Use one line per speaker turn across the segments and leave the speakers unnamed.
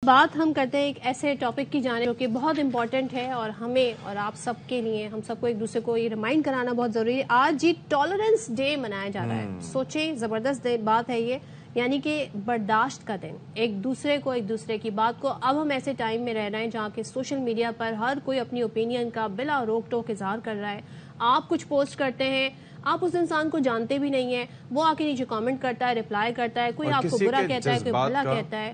بات ہم کرتے ہیں ایک ایسے ٹاپک کی جانب جو کہ بہت امپورٹنٹ ہے اور ہمیں اور آپ سب کے لیے ہم سب کو ایک دوسرے کو یہ ریمائنڈ کرانا بہت ضروری ہے. آج جی ٹالرنس ڈے منایا جا رہا ہے. سوچیں زبردست بات ہے یہ, یعنی کہ برداشت کا دن, ایک دوسرے کی بات کو. اب ہم ایسے ٹائم میں رہ رہے ہیں جہاں کہ سوشل میڈیا پر ہر کوئی اپنی اوپینین کا بلا روک ٹوک اظہار کر رہا ہے. آپ کچھ پوسٹ کرتے ہیں, آپ اس انسان کو جانتے بھی نہیں ہیں, وہ آ کے نیچے کامنٹ کرتا ہے, رپلائی کرتا ہے, کوئی آپ کو برا کہتا ہے, کوئی بھلا کہتا ہے.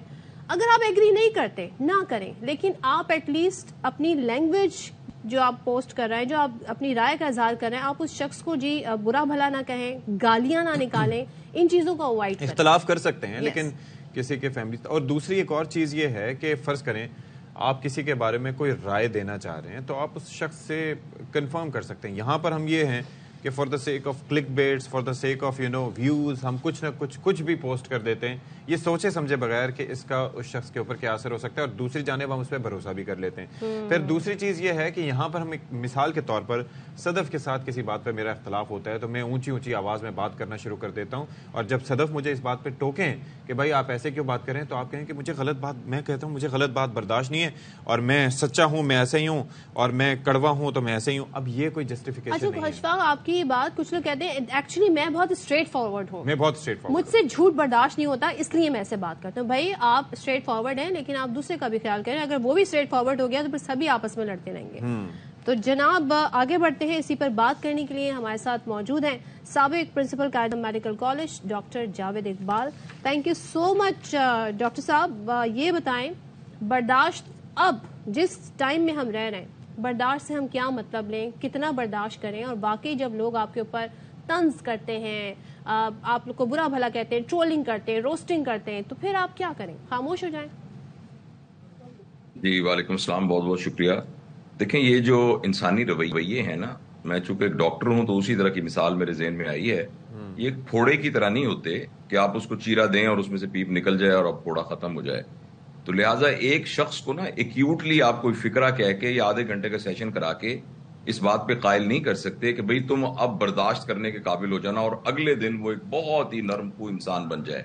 اگر آپ ایگری نہیں کرتے نہ کریں, لیکن آپ ایٹ لیسٹ اپنی لینگویج جو آپ پوسٹ کر رہے ہیں, جو آپ اپنی رائے کا اظہار کر رہے ہیں, آپ اس شخص کو جی برا بھلا نہ کہیں, گالیاں نہ نکالیں, ان چیزوں کو اوائڈ کریں.
اختلاف کر سکتے ہیں لیکن کسی کے فیملی. اور دوسری ایک اور چیز یہ ہے کہ فرض کریں آپ کسی کے بارے میں کوئی رائے دینا چاہ رہے ہیں تو آپ اس شخص سے کنفرم کر سکتے ہیں. یہاں پر ہم یہ ہیں کہ for the sake of click baits, for the sake of views, ہم کچھ نہ کچھ بھی پوسٹ کر دیتے ہیں, یہ سوچے سمجھے بغیر کہ اس کا اس شخص کے اوپر کیا اثر ہو سکتا ہے, اور دوسری جانب ہم اس پہ بھروسہ بھی کر لیتے ہیں. پھر دوسری چیز یہ ہے کہ یہاں پر ہم ایک مثال کے طور پر صدف کے ساتھ کسی بات پہ میرا اختلاف ہوتا ہے تو میں اونچی آواز میں بات کرنا شروع کر دیتا ہوں, اور جب صدف مجھے اس بات پہ ٹوکیں کہ بھائی آپ ایسے کیوں بات کریں, تو آپ کہیں کہ مجھے غلط بات, میں کہتا ہوں مجھے غلط بات برداشت نہیں ہے, اور میں سچا ہوں میں ایسے ہی ہوں, اور میں کڑوا ہوں تو میں ایسے ہی ہوں. اب یہ کوئی جسٹیفیکیشن نہیں ہے.
اشفاق, آپ کی یہ بات کچھ لوگ کہتے ہیں ایکچولی میں بہت اسٹریٹ فارورڈ ہوں,
میں بہت اسٹریٹ فارورڈ,
مجھ سے جھوٹ برداشت نہیں ہوتا اس لیے میں ایسے بات کرتا ہوں. بھائی آپ اسٹریٹ فارورڈ ہیں لیکن آپ دوسرے کا بھی خیال کریں. اگر وہ بھی اسٹریٹ فارورڈ ہو گیا تو پھر سبھی آپس میں لڑتے رہیں گے. تو جناب آگے بڑھتے ہیں. اسی پر بات کرنے کے لیے ہمارے ساتھ موجود ہیں سابق principal Quaid medical college doctor Javed Iqbal. Thank you so much doctor صاحب. یہ بتائیں برداشت اب جس ٹائم میں ہم رہ رہے ہیں, برداشت سے ہم کیا مطلب لیں, کتنا برداشت کریں, اور باقی جب لوگ آپ کے اوپر طنز کرتے ہیں, آپ لوگ کو برا بھلا کہتے ہیں, ٹرولنگ کرتے ہیں, روسٹنگ کرتے ہیں, تو پھر آپ کیا کریں, خاموش ہو جائیں؟
جی وعلیکم السلام, بہت بہت شکریہ. دیکھیں یہ جو انسانی رویے ہیں نا, میں چونکہ ایک ڈاکٹر ہوں تو اسی طرح کی مثال میرے ذہن میں آئی ہے. یہ پھوڑے کی طرح نہیں ہوتے کہ آپ اس کو چیرا دیں اور اس میں سے پیپ نکل جائے اور اب پھوڑا ختم ہو جائے. تو لہٰذا ایک شخص کو نا ایکیوٹلی آپ کوئی فکرہ کہہ کے یا آدھے گھنٹے کا سیشن کرا کے اس بات پہ قائل نہیں کر سکتے کہ بھئی تم اب برداشت کرنے کے قابل ہو جانا, اور اگلے دن وہ ایک بہت ہی نرم کو انسان بن جائے.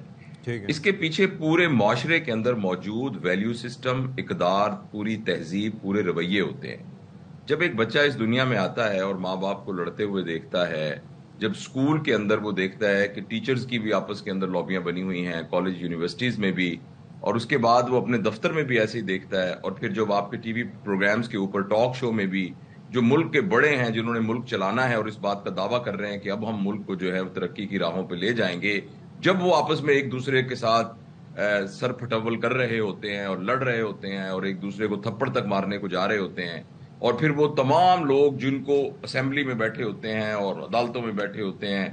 اس کے پیچھے پورے معاشرے کے اندر موجود ویلیو سسٹم, اقدار, پوری تہذیب, پورے رویے ہوتے ہیں. جب ایک بچہ اس دنیا میں آتا ہے اور ماں باپ کو لڑتے ہوئے دیکھتا ہے, جب اسکول کے اندر وہ دیکھتا ہے کہ ٹیچرز کی بھی آپس کے اندر لابیاں بنی ہوئی ہیں, کالج یونیورسٹیز میں بھی, اور اس کے بعد وہ اپنے دفتر میں بھی ایسے ہی دیکھتا ہے, اور پھر جب آپ کے ٹی وی پروگرامز کے اوپر ٹاک شو میں بھی جو ملک کے بڑے ہیں جنہوں نے ملک چلانا ہے اور اس بات کا دعویٰ کر رہے ہیں کہ اب ہم ملک کو جو ہے ترقی کی راہوں پہ لے جائیں گے, جب وہ آپس میں ایک دوسرے کے ساتھ سر پھٹول کر رہے ہوتے ہیں اور لڑ رہے ہوتے ہیں اور ایک دوسرے کو تھپڑ تک مارنے کو جا رہے ہوتے ہیں, اور پھر وہ تمام لوگ جن کو اسمبلی میں بیٹھے ہوتے ہیں اور عدالتوں میں بیٹھے ہوتے ہیں,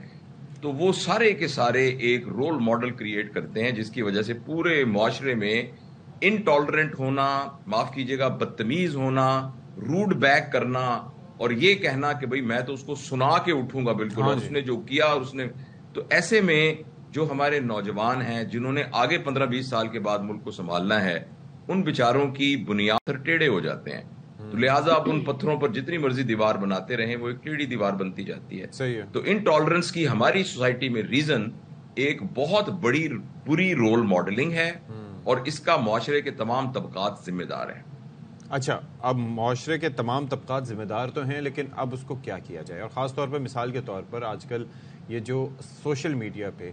تو وہ سارے کے سارے ایک رول ماڈل کریٹ کرتے ہیں جس کی وجہ سے پورے معاشرے میں انٹالرنٹ ہونا, معاف کیجیے گا بدتمیز ہونا, روڈ بیک کرنا, اور یہ کہنا کہ بھئی میں تو اس کو سنا کے اٹھوں گا بالکل, اور اس نے جو کیا اور اس نے, تو ایسے میں جو ہمارے نوجوان ہیں جنہوں نے آگے 15-20 سال کے بعد ملک کو سنبھالنا ہے, ان بیچاروں کی بنیاد پر ٹیڑھے ہو جاتے ہیں. تو لہٰذا آپ ان پتھروں پر جتنی مرضی دیوار بناتے رہیں وہ ایک ٹیڑھی دیوار بنتی جاتی ہے. تو انٹالرنس کی ہماری سوسائٹی میں ریزن ایک بہت بڑی بری رول ماڈلنگ ہے, اور اس کا معاشرے کے تمام طبقات ذمہ دار ہیں.
اچھا, اب معاشرے کے تمام طبقات ذمہ دار تو ہیں, لیکن اب اس کو کیا کیا جائے؟ اور خاص طور پر مثال کے طور پر آج کل یہ جو سوشل میڈیا پہ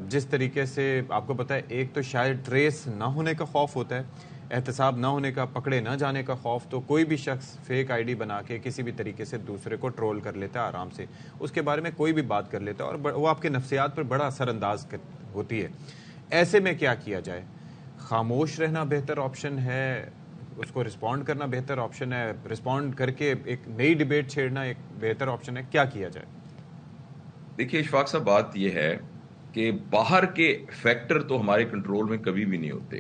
جس طریقے سے آپ کو پتہ ہے, ایک تو شاید ٹریس نہ ہونے کا خوف ہوتا ہے, احتساب نہ ہونے کا, پکڑے نہ جانے کا خوف, تو کوئی بھی شخص فیک آئی ڈی بنا کے کسی بھی طریقے سے دوسرے کو ٹرول کر لیتا ہے آرام سے, اس کے بارے میں کوئی بھی بات کر لیتا ہے, اور وہ آپ کے نفسیات پر بڑا اثر انداز ہوتی ہے. ایسے میں کیا کیا جائے؟ خاموش رہنا بہتر آپشن ہے, اس کو رسپونڈ کرنا بہتر آپشن ہے, رسپونڈ کر کے ایک نئی ڈیبیٹ چھیڑنا ایک بہتر آپشن ہے, کیا کیا جائے؟
دیکھیے اشفاق صاحب, بات یہ ہے کہ باہر کے فیکٹر تو ہمارے کنٹرول میں کبھی بھی نہیں ہوتے.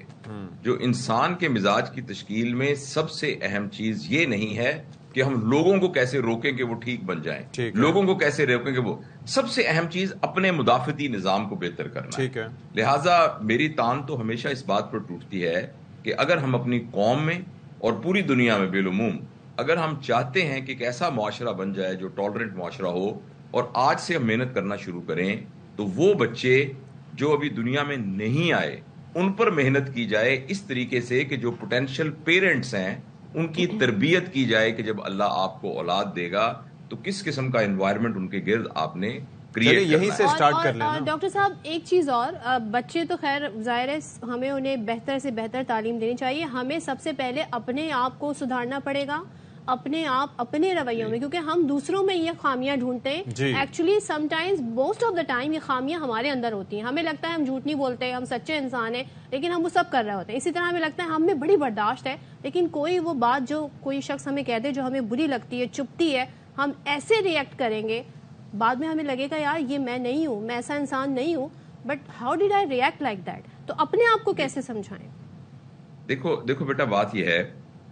جو انسان کے مزاج کی تشکیل میں سب سے اہم چیز یہ نہیں ہے کہ ہم لوگوں کو کیسے روکیں کہ وہ ٹھیک بن جائیں, لوگوں کو کیسے روکیں کہ وہ, سب سے اہم چیز اپنے مدافعتی نظام کو بہتر کرنا ہے. لہٰذا میری تان تو ہمیشہ اس بات پر ٹوٹتی ہے کہ اگر ہم اپنی قوم میں اور پوری دنیا میں بالعموم اگر ہم چاہتے ہیں کہ ایک ایسا معاشرہ بن جائے جو ٹالرنٹ معاشرہ ہو, اور آج سے ہم محنت کرنا شروع کریں, تو وہ بچے جو ابھی دنیا میں نہیں آئے ان پر محنت کی جائے اس طریقے سے کہ جو پوٹینشیل پیرنٹس ہیں ان کی تربیت کی جائے کہ جب اللہ آپ کو اولاد دے گا تو کس قسم کا انوائرمنٹ ان کے گرد آپ نے کریٹ
یہیں سے سٹارٹ کر لینا.
ڈاکٹر صاحب ایک چیز اور، بچے تو خیر ظاہر ہے ہمیں انہیں بہتر سے بہتر تعلیم دینی چاہیے. ہمیں سب سے پہلے اپنے آپ کو سدھارنا پڑے گا، اپنے آپ اپنے رویوں میں، کیونکہ ہم دوسروں میں یہ خامیاں ڈھونڈتے ہیں. Actually some times most of the time یہ خامیاں ہمارے اندر ہوتی ہیں. ہمیں لگتا ہے ہم جھوٹ نہیں بولتے، ہم سچے انسان ہیں، لیکن ہم وہ سب کر رہے ہوتے ہیں. اسی طرح ہمیں لگتا ہے ہم میں بڑی برداشت ہے، لیکن کوئی وہ بات جو کوئی شخص ہمیں کہہ دے جو ہمیں بری لگتی ہے، چپتی ہے، ہم ایسے ریئیکٹ کریں گے، بعد میں ہمیں لگے گا یار یہ میں نہیں ہوں، میں ایسا انسان نہیں ہوں. But how did I react like that? تو اپنے آپ کو کیسے سمجھائیں؟
دیکھو بیٹا، بات یہ ہے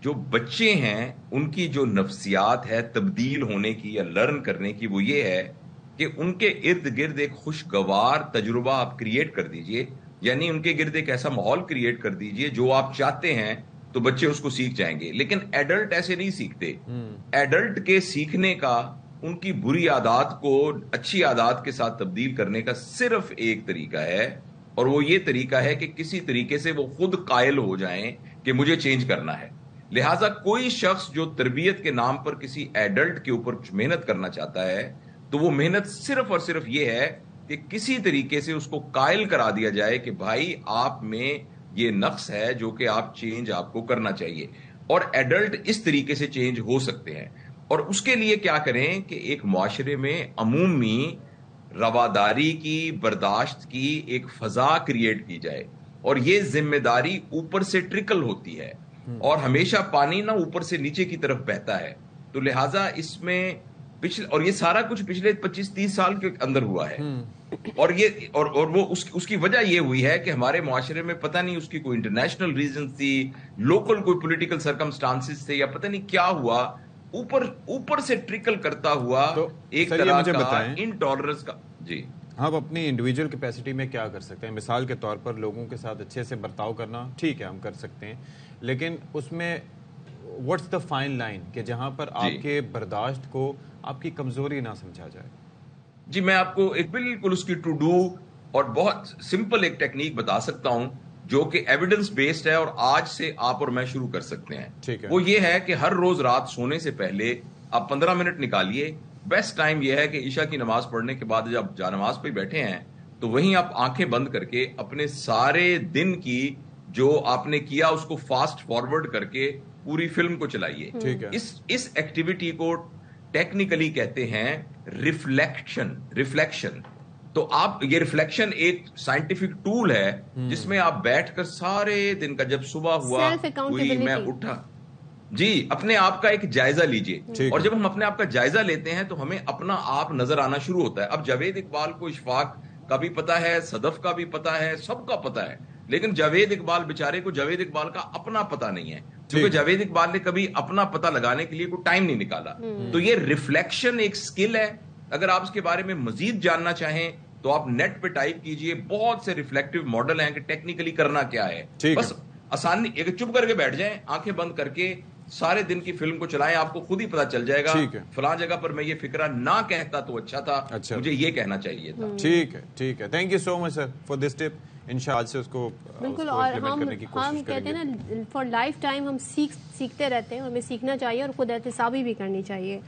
جو بچے ہیں ان کی جو نفسیات ہے تبدیل ہونے کی یا لرن کرنے کی، وہ یہ ہے کہ ان کے ارد گرد ایک خوشگوار تجربہ آپ کریٹ کر دیجئے. یعنی ان کے گرد ایک ایسا ماحول کریٹ کر دیجئے جو آپ چاہتے ہیں تو بچے اس کو سیکھ جائیں گے. لیکن ایڈلٹ ایسے نہیں سیکھتے. ایڈلٹ کے سیکھنے کا، ان کی بری عادات کو اچھی عادات کے ساتھ تبدیل کرنے کا صرف ایک طریقہ ہے، اور وہ یہ طریقہ ہے کہ کسی طریقے سے وہ خود قائل ہو جائیں کہ مجھے چینج کرنا ہے. لہٰذا کوئی شخص جو تربیت کے نام پر کسی ایڈلٹ کے اوپر محنت کرنا چاہتا ہے تو وہ محنت صرف اور صرف یہ ہے کہ کسی طریقے سے اس کو قائل کرا دیا جائے کہ بھائی آپ میں یہ نقص ہے جو کہ آپ چینج آپ کو کرنا چاہیے. اور ایڈلٹ اس طریقے سے چینج ہو سکتے ہیں. اور اس کے لیے کیا کریں کہ ایک معاشرے میں عمومی رواداری کی، برداشت کی ایک فضا کریٹ کی جائے. اور یہ ذمہ داری اوپر سے ٹرکل ہوتی ہے، اور ہمیشہ پانی نہ اوپر سے نیچے کی طرف بہتا ہے. تو لہٰذا اس میں اور یہ سارا کچھ پچھلے 25-30 سال کے اندر ہوا ہے. اور وہ اس کی وجہ یہ ہوئی ہے کہ ہمارے معاشرے میں پتہ نہیں اس کی کوئی انٹرنیشنل ریزن تھی، لوکل کوئی پولیٹیکل سرکمسٹانسز تھے، یا پتہ نہیں کیا ہوا، اوپر سے ٹرکل کرتا ہوا ایک طرح کا انٹالرنس کا. جی
ہم اپنی انڈیویجول کیپیسٹی میں کیا کر سکتے ہیں؟ مثال کے طور پر لوگوں کے ساتھ اچھے سے برتاؤ کرنا ٹھیک ہے، ہم کر سکتے ہیں، لیکن اس میں واٹس دا فائن لائن کہ جہاں پر آپ کے برداشت کو آپ کی کمزوری نہ سمجھا جائے؟
جی میں آپ کو ایک بالکل اس کی ٹو ڈو اور بہت سمپل ایک ٹیکنیک بتا سکتا ہوں جو کہ ایویڈنس بیسڈ ہے، اور آج سے آپ اور میں شروع کر سکتے ہیں. وہ یہ ہے کہ ہر روز رات سونے سے پہلے آپ 15 منٹ نکالیے. بیسٹ ٹائم یہ ہے کہ عشاء کی نماز پڑھنے کے بعد جب جا نماز پہ بیٹھے ہیں تو وہیں آپ آنکھیں بند کر کے اپنے سارے دن کی جو آپ نے کیا اس کو فاسٹ فارورڈ کر کے پوری فلم کو چلائیے. اس ایکٹیویٹی کو ٹیکنیکلی کہتے ہیں ریفلیکشن. تو آپ یہ ریفلیکشن ایک سائنٹیفک ٹول ہے جس میں آپ بیٹھ کر سارے دن کا، جب صبح ہوا ہوئی میں اٹھا، جی اپنے آپ کا ایک جائزہ لیجئے. اور جب ہم اپنے آپ کا جائزہ لیتے ہیں تو ہمیں اپنا آپ نظر آنا شروع ہوتا ہے. اب جاوید اقبال کو اشفاق کا بھی پتا ہے، صدف کا بھی پتا ہے، سب کا پتا ہے، لیکن جاوید اقبال بیچارے کو جاوید اقبال کا اپنا پتا نہیں ہے، کیونکہ جاوید اقبال نے کبھی اپنا پتا لگانے کے لیے کوئی ٹائم نہیں نکالا. تو یہ ریفلیکشن ایک سکل ہے. اگر آپ اس کے بارے میں مزید جاننا چاہیں تو آپ نیٹ پہ ٹائپ کیجئے، بہت سے ریفلیکٹیو ماڈل ہیں کہ ٹیکنیکلی کرنا کیا ہے. بس آسانی ایک چپ کر کے بیٹھ جائیں، آنکھیں بند کر کے سارے دن کی فلم کو چلائیں، آپ کو خود ہی پتا چل جائے گا فلاں جگہ پر میں یہ فکرہ نہ کہتا تو اچھا تھا، مجھے یہ کہنا چاہیے تھا.
ٹھیک ہے. Thank you so much sir for this tip. انشاءاللہ سے اس کو
بالکل. اور ہم کہتے ہیں نا فار لائف ٹائم ہم سیکھتے رہتے ہیں، اور ہمیں سیکھنا چاہیے اور خود احتسابی بھی کرنی چاہیے.